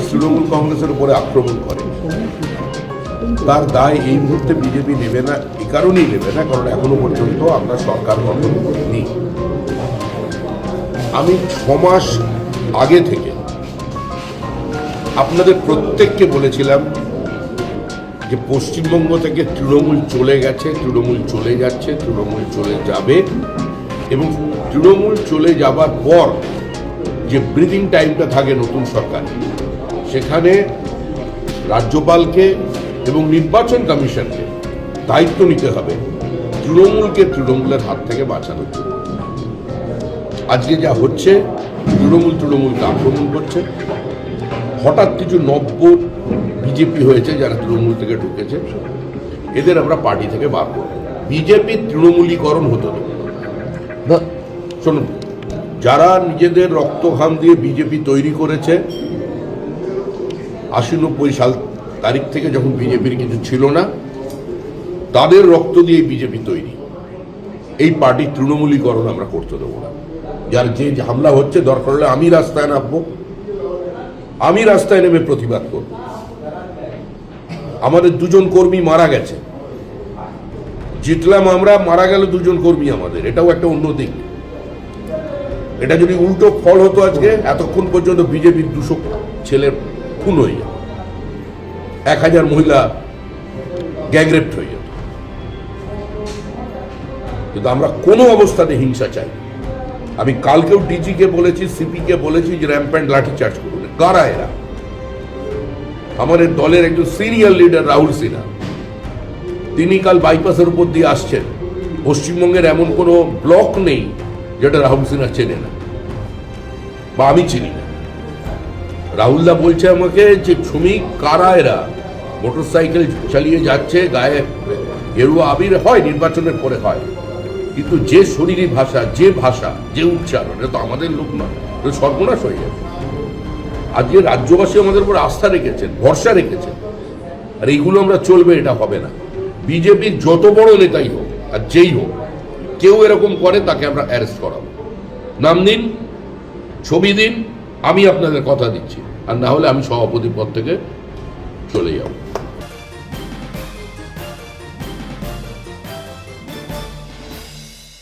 তৃণমূল কংগ্রেসের উপরে আক্রমণ করে, তার দায় এই মুহূর্তে বিজেপি নেবে না। এই কারণেই নেবে না কারণ এখনো পর্যন্ত আমরা সরকার গঠন করিনি। আমি 6 মাস আগে থেকে আপনাদের প্রত্যেককে বলেছিলাম যে পশ্চিমবঙ্গ থেকে তৃণমূল চলে গেছে, তৃণমূল চলে যাচ্ছে, তৃণমূল চলে যাবে, এবং তৃণমূল চলে যাবার পর যে ব্রিদিং টাইমটা থাকে নতুন সরকার, সেখানে রাজ্যপালকে এবং নির্বাচন কমিশনকে দায়িত্ব নিতে হবে তৃণমূলকে তৃণমূলের হাত থেকে বাঁচানোর জন্য। আজকে যা হচ্ছে, তৃণমূলকে আক্রমণ করছে। হঠাৎ কিছু নব্য বিজেপি হয়েছে যারা তৃণমূল থেকে ঢুকেছে, এদের আমরা পার্টি থেকে বার করব। বিজেপি তৃণমূলীকরণ হতো না। শুনুন, যারা নিজেদের রক্তঘাম দিয়ে বিজেপি তৈরি করেছে, 80-90 সাল তারিখ থেকে যখন বিজেপির কিছু ছিল না, তাদের রক্ত দিয়ে বিজেপি তৈরি। এই পার্টি তৃণমূলীকরণ আমরা করতে দেবো না। যার যে হামলা হচ্ছে, দরকার হলে আমি রাস্তায় নামবো, আমি রাস্তায় নেমে প্রতিবাদ করব। আমাদের 2 কর্মী মারা গেছে, জিতলাম আমরা, মারা গেল 2 কর্মী আমাদের, এটাও একটা অন্য দিক। এটা যদি উল্টো ফল হতো, আজকে এতক্ষণ পর্যন্ত বিজেপির 200 ছেলের খুন হয়ে যেত, 1000 মহিলা গ্যাংরেপ হয়ে যেত। কিন্তু আমরা কোনো অবস্থাতে হিংসা চাই। আমি কালকেও ডিজিকে বলেছি, সিপিকে বলেছি যে র্যাম্প্যান্ট লাঠি চার্জ করুন। কারা এরা? আমাদের দলের একজন সিনিয়র লিডার রাহুল সিনহা, তিনি কাল বাইপাসের উপর দিয়ে আসছেন। পশ্চিমবঙ্গের এমন কোনো ব্লক নেই যেটা রাহুল সিনহা চেনে না বা আমি চিনি না। রাহুলদা বলছে আমাকে যে শ্রমিক কারা এরা, মোটরসাইকেল চালিয়ে যাচ্ছে, গায়ে গেরুয়া আবির হয়, নির্বাচনের পরে হয়, কিন্তু যে শরীরী ভাষা, যে ভাষা, যে উচ্চারণ, এটা তো আমাদের লোক নয়, এটা সর্বনাশ হয়ে যাবে। আজকে রাজ্যবাসী আমাদের উপর আস্থা রেখেছেন, ভরসা রেখেছেন, আর এইগুলো আমরা চলবে, এটা হবে না। বিজেপির যত বড় নেতাই হোক আর যেই হোক, কেউ এরকম করে তাকে আমরা অ্যারেস্ট করাবো। নাম দিন, ছবি দিন, আমি আপনাদের কথা দিচ্ছি, আর না হলে আমি সভাপতি পদ থেকে চলে যাব।